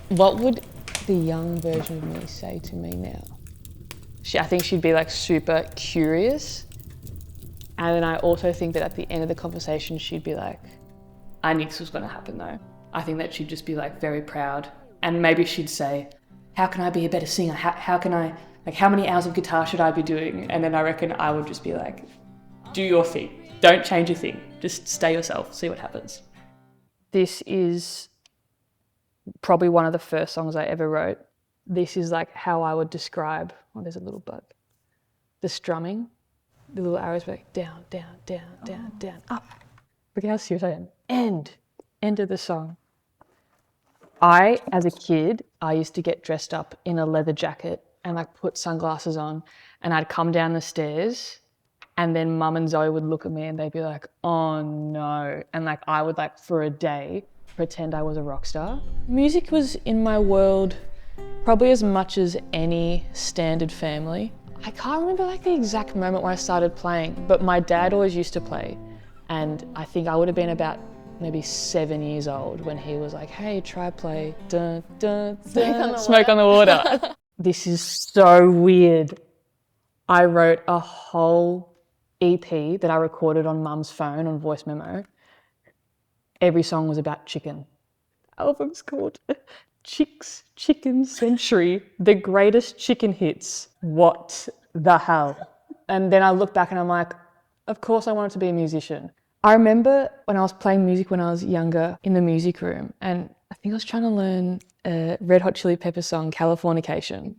What would the young version of me say to me now? I think she'd be like super curious. And then I also think that at the end of the conversation, she'd be like, I knew this was gonna happen though. I think that she'd just be like very proud. And maybe she'd say, how can I be a better singer? How can I, like how many hours of guitar should I be doing? And then I reckon I would just be like, do your thing. Don't change a thing. Just stay yourself, see what happens. This is probably one of the first songs I ever wrote. This is like how I would describe, oh, there's a little bug. The strumming, the little arrows were like down, down, down, down, down, up. Look at how serious I am. End of the song. As a kid, I used to get dressed up in a leather jacket and like put sunglasses on, and I'd come down the stairs and then Mum and Zoe would look at me and they'd be like, oh no. And like I would like for a day pretend I was a rock star. Music was in my world probably as much as any standard family. I can't remember like the exact moment when I started playing, but my dad always used to play. And I think I would have been about maybe 7 years old when he was like, hey, try play dun, dun, dun, Smoke on the Water. This is so weird. I wrote a whole EP that I recorded on Mum's phone on voice memo. Every song was about chicken. The album's called Chicks Chicken Century, the greatest chicken hits. What the hell? And then I look back and I'm like, of course I wanted to be a musician. I remember when I was playing music when I was younger in the music room, and I think I was trying to learn a Red Hot Chili Peppers song, Californication.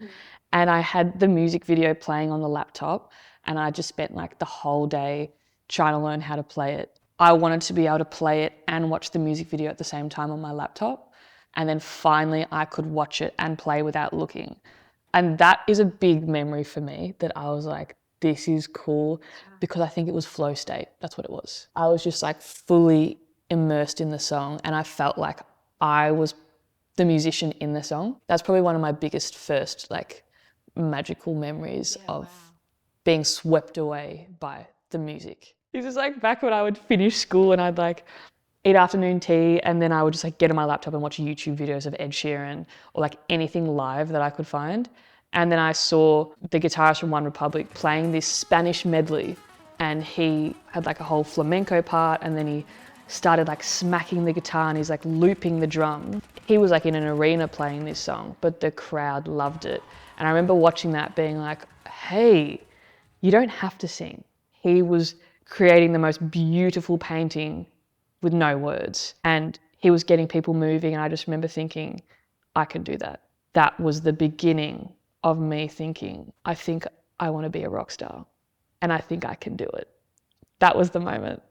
And I had the music video playing on the laptop, and I just spent like the whole day trying to learn how to play it. I wanted to be able to play it and watch the music video at the same time on my laptop. And then finally I could watch it and play without looking. And that is a big memory for me, that I was like, this is cool, because I think it was flow state. That's what it was. I was just like fully immersed in the song, and I felt like I was the musician in the song. That's probably one of my biggest first like magical memories of being swept away by the music. This is like back when I would finish school and I'd like eat afternoon tea, and then I would just like get on my laptop and watch YouTube videos of Ed Sheeran or like anything live that I could find. And then I saw the guitarist from One Republic playing this Spanish medley, and he had like a whole flamenco part, and then he started like smacking the guitar and he's like looping the drum. He was like in an arena playing this song, but the crowd loved it. And I remember watching that being like, hey, you don't have to sing. He was creating the most beautiful painting with no words, and he was getting people moving, and I just remember thinking, I can do that. That was the beginning of me thinking, I think I want to be a rock star, and I think I can do it. That was the moment.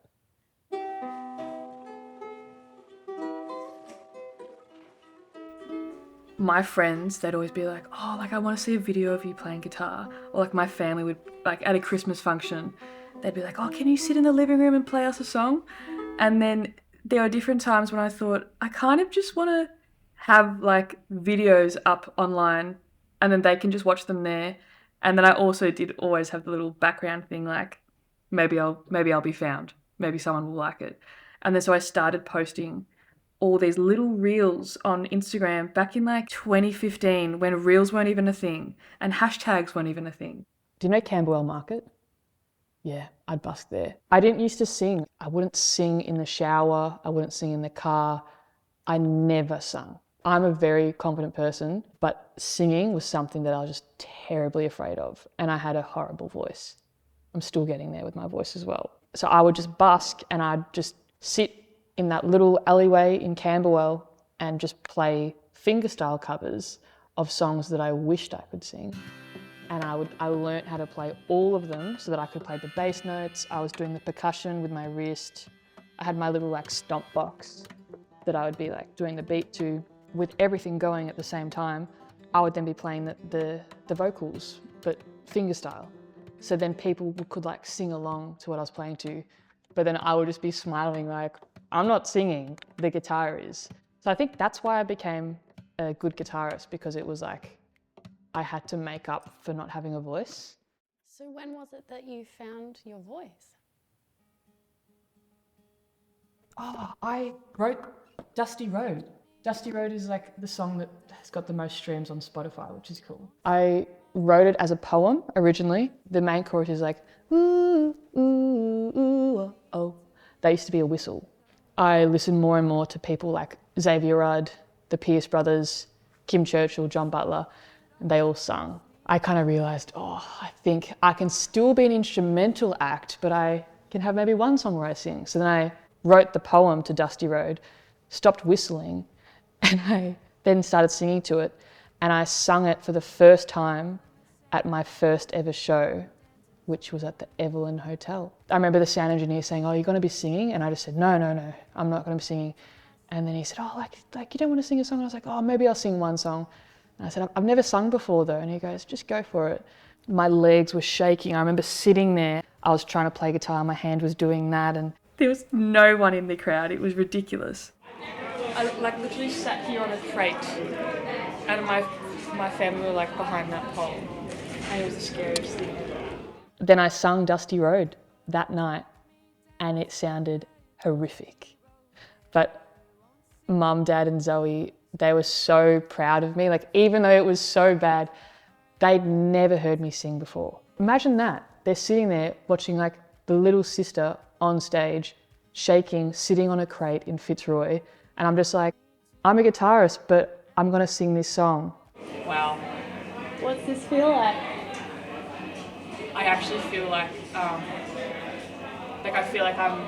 My friends, they'd always be like, oh, like I want to see a video of you playing guitar. Or like my family would, like at a Christmas function, they'd be like, oh, can you sit in the living room and play us a song? And then there were different times when I thought, I kind of just want to have like videos up online and then they can just watch them there. And then I also did always have the little background thing, like maybe I'll be found. Maybe someone will like it. And then so I started posting all these little reels on Instagram back in like 2015 when reels weren't even a thing and hashtags weren't even a thing. Do you know Camberwell Market? Yeah, I'd busk there. I didn't used to sing. I wouldn't sing in the shower. I wouldn't sing in the car. I never sung. I'm a very confident person, but singing was something that I was just terribly afraid of. And I had a horrible voice. I'm still getting there with my voice as well. So I would just busk and I'd just sit in that little alleyway in Camberwell and just play fingerstyle covers of songs that I wished I could sing. And I learnt how to play all of them so that I could play the bass notes. I was doing the percussion with my wrist. I had my little like stomp box that I would be like doing the beat to. With everything going at the same time, I would then be playing the vocals, but fingerstyle. So then people could like sing along to what I was playing to, but then I would just be smiling like, I'm not singing, the guitar is. So I think that's why I became a good guitarist, because it was like, I had to make up for not having a voice. So when was it that you found your voice? Oh, I wrote Dusty Road. Dusty Road is like the song that has got the most streams on Spotify, which is cool. I wrote it as a poem originally. The main chorus is like, ooh, ooh, ooh, oh, oh. That used to be a whistle. I listened more and more to people like Xavier Rudd, the Pierce brothers, Kim Churchill, John Butler, and they all sung. I kind of realised, I think I can still be an instrumental act, but I can have maybe one song where I sing. So then I wrote the poem to Dusty Road, stopped whistling, and I then started singing to it. And I sung it for the first time at my first ever show, which was at the Evelyn Hotel. I remember the sound engineer saying, "Oh, you're going to be singing?" And I just said, no, I'm not going to be singing. And then he said, "Oh, like you don't want to sing a song?" And I was like, "Oh, maybe I'll sing one song." And I said, "I've never sung before though." And he goes, "Just go for it." My legs were shaking. I remember sitting there. I was trying to play guitar. My hand was doing that. And there was no one in the crowd. It was ridiculous. I literally sat here on a crate. And my family were behind that pole. And it was the scariest thing. Then I sung Dusty Road that night. And it sounded horrific. But Mum, Dad and Zoe, they were so proud of me. Even though it was so bad, they'd never heard me sing before. Imagine that. They're sitting there watching the little sister on stage, shaking, sitting on a crate in Fitzroy. And I'm just like, I'm a guitarist, but I'm gonna sing this song. Wow. What's this feel like? I actually feel I feel like I'm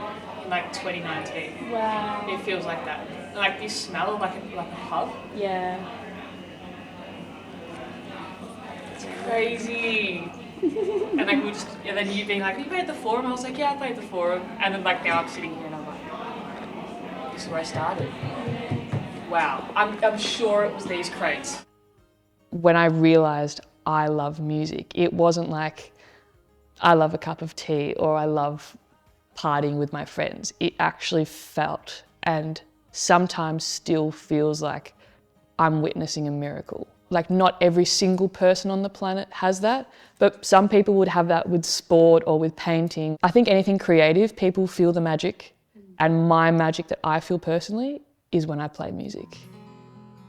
in 2019. Wow. It feels like that. This smell of like a pub. Yeah. It's crazy. And then you being like, "You played the Forum?" I was like, "Yeah, I played the Forum." And then now I'm sitting here and I'm like, this is where I started. Wow. I'm sure it was these crates. When I realised I love music, it wasn't like I love a cup of tea or I love partying with my friends. It actually felt and sometimes still feels like I'm witnessing a miracle. Not every single person on the planet has that, but some people would have that with sport or with painting. I think anything creative, people feel the magic, and my magic that I feel personally is when I play music.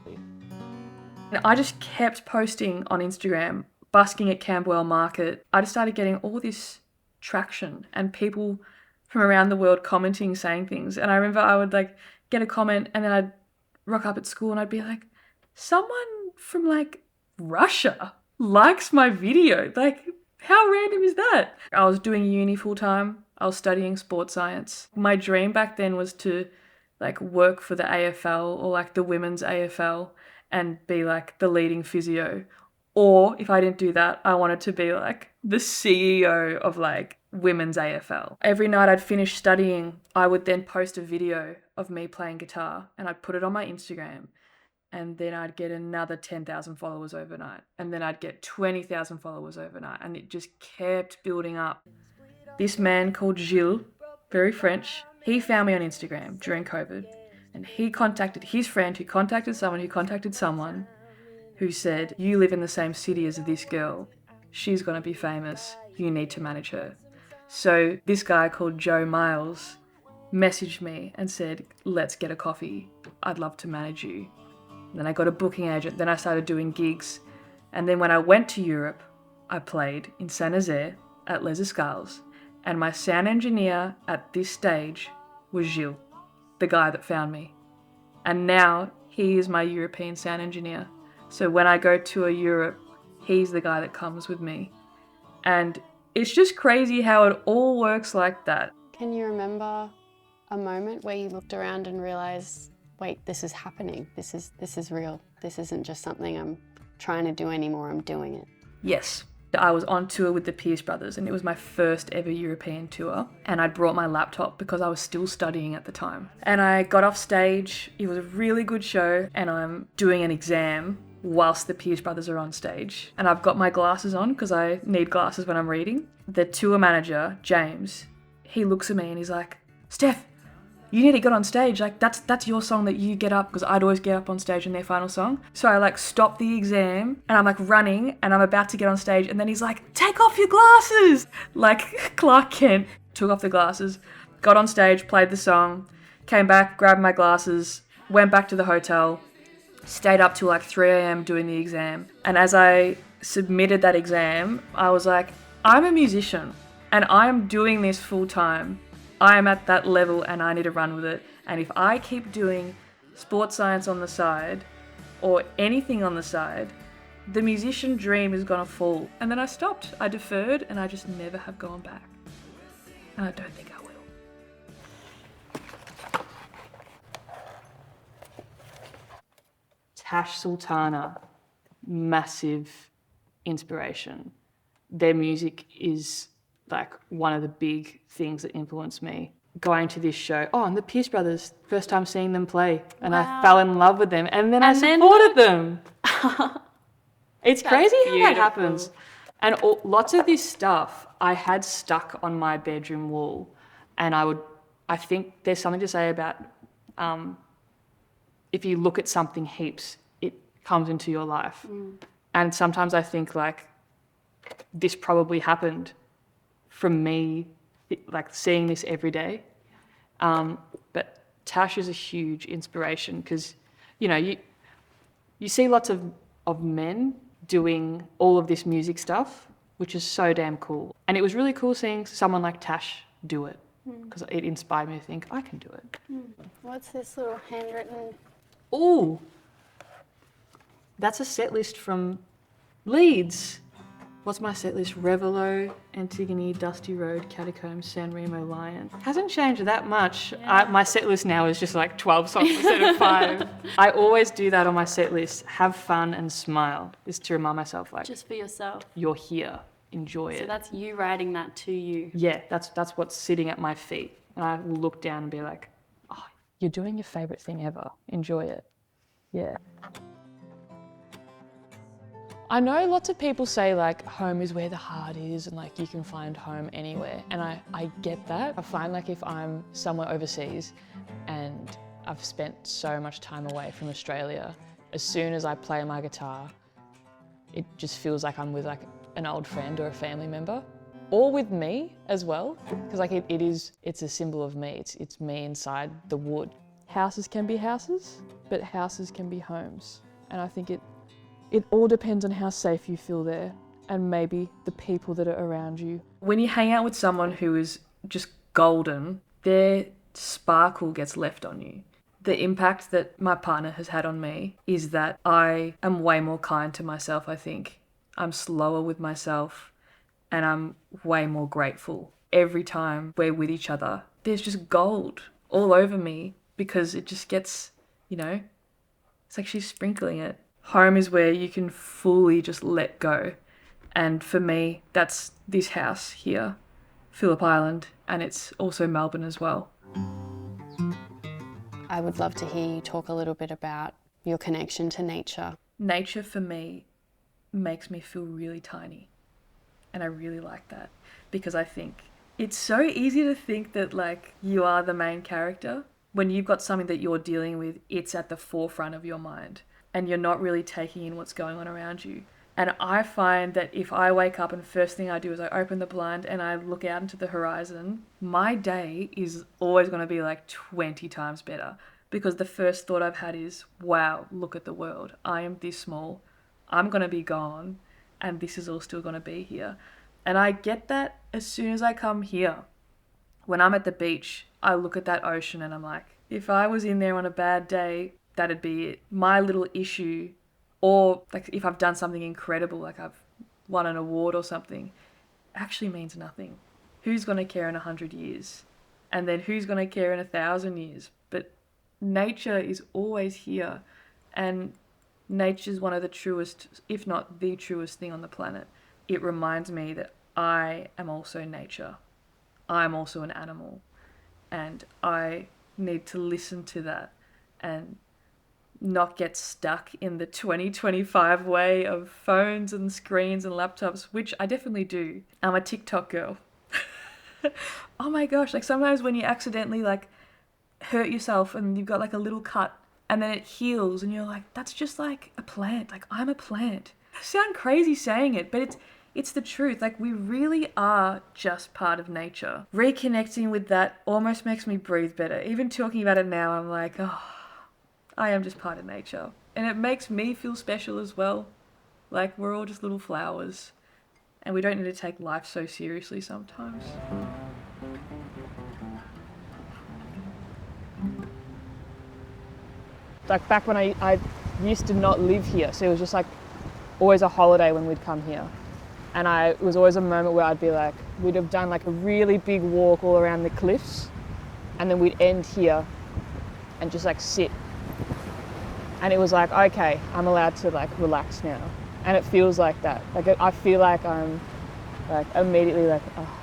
And I just kept posting on Instagram, busking at Camberwell Market. I just started getting all this traction and people from around the world commenting, saying things. And I remember I would get a comment and then I'd rock up at school and I'd be like, someone from Russia likes my video. How random is that? I was doing uni full time. I was studying sports science. My dream back then was to work for the AFL or the women's AFL and be the leading physio. Or if I didn't do that, I wanted to be the CEO of women's AFL. Every night I'd finish studying, I would then post a video of me playing guitar and I'd put it on my Instagram. And then I'd get another 10,000 followers overnight. And then I'd get 20,000 followers overnight. And it just kept building up. This man called Gilles, very French, he found me on Instagram during COVID. And he contacted his friend who contacted someone who said, "You live in the same city as this girl. She's going to be famous. You need to manage her." So this guy called Joe Miles messaged me and said, "Let's get a coffee. I'd love to manage you." Then I got a booking agent. Then I started doing gigs. And then when I went to Europe, I played in Saint Nazaire at Les Escales. And my sound engineer at this stage was Gilles, the guy that found me. And now he is my European sound engineer. So when I go to Europe, he's the guy that comes with me. And it's just crazy how it all works like that. Can you remember a moment where you looked around and realised, wait, this is happening. This is real. This isn't just something I'm trying to do anymore, I'm doing it. Yes. I was on tour with the Pierce brothers and it was my first ever European tour. And I'd brought my laptop because I was still studying at the time. And I got off stage. It was a really good show and I'm doing an exam whilst the Pierce brothers are on stage. And I've got my glasses on because I need glasses when I'm reading. The tour manager, James, he looks at me and he's like, "Steph, you need to get on stage. That's your song that you get up," because I'd always get up on stage in their final song. So I stop the exam and I'm running and I'm about to get on stage and then he's like, "Take off your glasses!" Clark Kent. Took off the glasses, got on stage, played the song, came back, grabbed my glasses, went back to the hotel, stayed up till like 3 a.m. doing the exam. And as I submitted that exam, I was like, I'm a musician and I'm doing this full time. I am at that level and I need to run with it. And if I keep doing sports science on the side or anything on the side, the musician dream is gonna fall. And then I stopped. I deferred and I just never have gone back. And I don't think I will. Tash Sultana, massive inspiration. Their music is like one of the big things that influenced me. Going to this show, and the Pierce Brothers, first time seeing them play, and I fell in love with them, and then I supported them. It's crazy how that happens. And lots of this stuff I had stuck on my bedroom wall, and I think there's something to say about if you look at something heaps, it comes into your life. And sometimes I think like this probably happened from me, like seeing this every day. But Tash is a huge inspiration because, you know, you see lots of men doing all of this music stuff, which is so damn cool. And it was really cool seeing someone like Tash do it because it inspired me to think, I can do it. What's this little handwritten? Ooh, that's a set list from Leeds. What's my set list? Revelo, Antigone, Dusty Road, Catacombs, San Remo, Lion. Hasn't changed that much. Yeah. My set list now is just like 12 songs instead of 5. I always do that on my set list. Have fun and smile. Is to remind myself like, Just for yourself. you're here. Enjoy it. So that's you writing that to you. Yeah, that's what's sitting at my feet. And I will look down and be like, oh, you're doing your favourite thing ever. Enjoy it. Yeah. I know lots of people say like home is where the heart is and like you can find home anywhere. And I get that. I find like if I'm somewhere overseas and I've spent so much time away from Australia, as soon as I play my guitar, it just feels like I'm with like an old friend or a family member. Or with me as well, because like it's a symbol of me. It's me inside the wood. Houses can be houses, but houses can be homes. And I think it all depends on how safe you feel there and maybe the people that are around you. When you hang out with someone who is just golden, their sparkle gets left on you. The impact that my partner has had on me is that I am way more kind to myself, I think. I'm slower with myself and I'm way more grateful. Every time we're with each other, there's just gold all over me because it just gets, you know, it's like she's sprinkling it. Home is where you can fully just let go. And for me, that's this house here, Phillip Island, and it's also Melbourne as well. I would love to hear you talk a little bit about your connection to nature. Nature for me makes me feel really tiny. And I really like that because I think it's so easy to think that like you are the main character. When you've got something that you're dealing with, it's at the forefront of your mind and you're not really taking in what's going on around you. And I find that if I wake up and first thing I do is I open the blind and I look out into the horizon, my day is always going to be like 20 times better because the first thought I've had is, wow, look at the world. I am this small. I'm going to be gone and this is all still going to be here. And I get that as soon as I come here. When I'm at the beach, I look at that ocean and I'm like, if I was in there on a bad day, that'd be it. My little issue, or like if I've done something incredible, like I've won an award or something, actually means nothing. Who's going to care in 100 years? And then who's going to care in 1,000 years? But nature is always here. And nature is one of the truest, if not the truest thing on the planet. It reminds me that I am also nature. I'm also an animal. And I need to listen to that and not get stuck in the 2025 way of phones and screens and laptops, which I definitely do. I'm a TikTok girl. Oh my gosh, like sometimes when you accidentally like hurt yourself and you've got like a little cut and then it heals and you're like, that's just like a plant. Like I'm a plant. I sound crazy saying it, but it's the truth. Like we really are just part of nature. Reconnecting with that almost makes me breathe better. Even talking about it now, I'm like, oh, I am just part of nature. And it makes me feel special as well. Like, we're all just little flowers. And we don't need to take life so seriously sometimes. Like back when I used to not live here, so it was just like always a holiday when we'd come here. And it was always a moment where I'd be like, we'd have done like a really big walk all around the cliffs, and then we'd end here and just like sit. And it was like, okay, I'm allowed to like relax now. And it feels like that. Like I feel like I'm like immediately like, oh,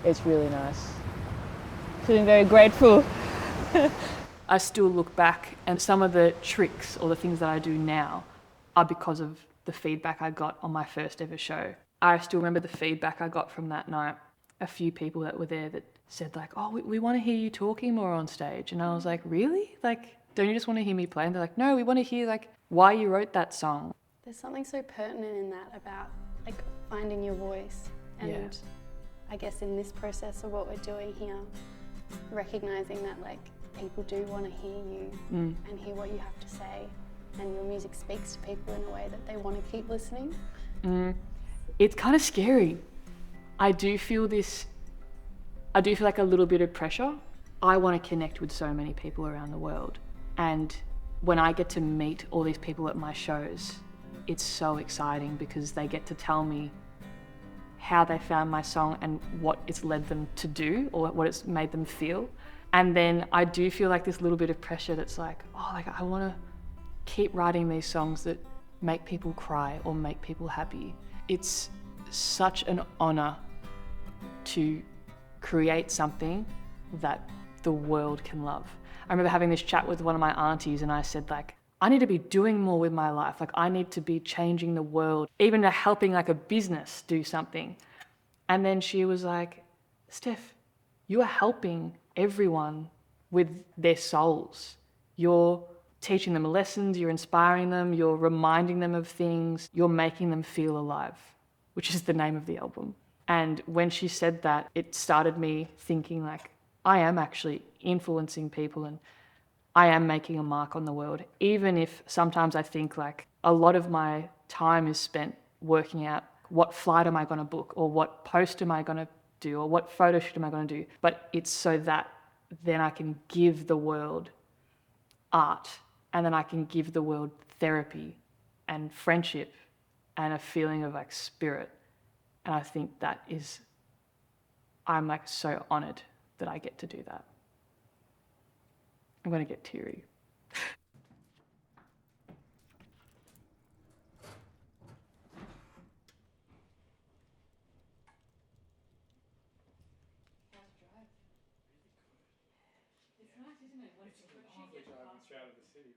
it's really nice. Feeling very grateful. I still look back and some of the tricks or the things that I do now are because of the feedback I got on my first ever show. I still remember the feedback I got from that night. A few people that were there that said like, oh, we want to hear you talking more on stage. And I was like, really? Like, don't you just want to hear me play? And they're like, no, we want to hear like why you wrote that song. There's something so pertinent in that about like finding your voice. And I guess in this process of what we're doing here, recognizing that like people do want to hear you and hear what you have to say, and your music speaks to people in a way that they want to keep listening. It's kind of scary. I do feel like a little bit of pressure. I want to connect with so many people around the world, and when I get to meet all these people at my shows, it's so exciting because they get to tell me how they found my song and what it's led them to do or what it's made them feel. And then I do feel like this little bit of pressure that's like, oh, like I want to keep writing these songs that make people cry or make people happy. It's such an honor to create something that the world can love. I remember having this chat with one of my aunties and I said like, I need to be doing more with my life. Like I need to be changing the world, even helping like a business do something. And then she was like, Steph, you are helping everyone with their souls. You're teaching them lessons, you're inspiring them, you're reminding them of things, you're making them feel alive, which is the name of the album. And when she said that, it started me thinking like, I am actually influencing people and I am making a mark on the world, even if sometimes I think like a lot of my time is spent working out what flight am I going to book or what post am I going to do or what photo shoot am I going to do. But it's so that then I can give the world art and then I can give the world therapy and friendship and a feeling of like spirit. And I think that is, I'm like so honored that I get to do that. I'm going to get teary. It's nice, isn't it? It's a lovely drive out of the city.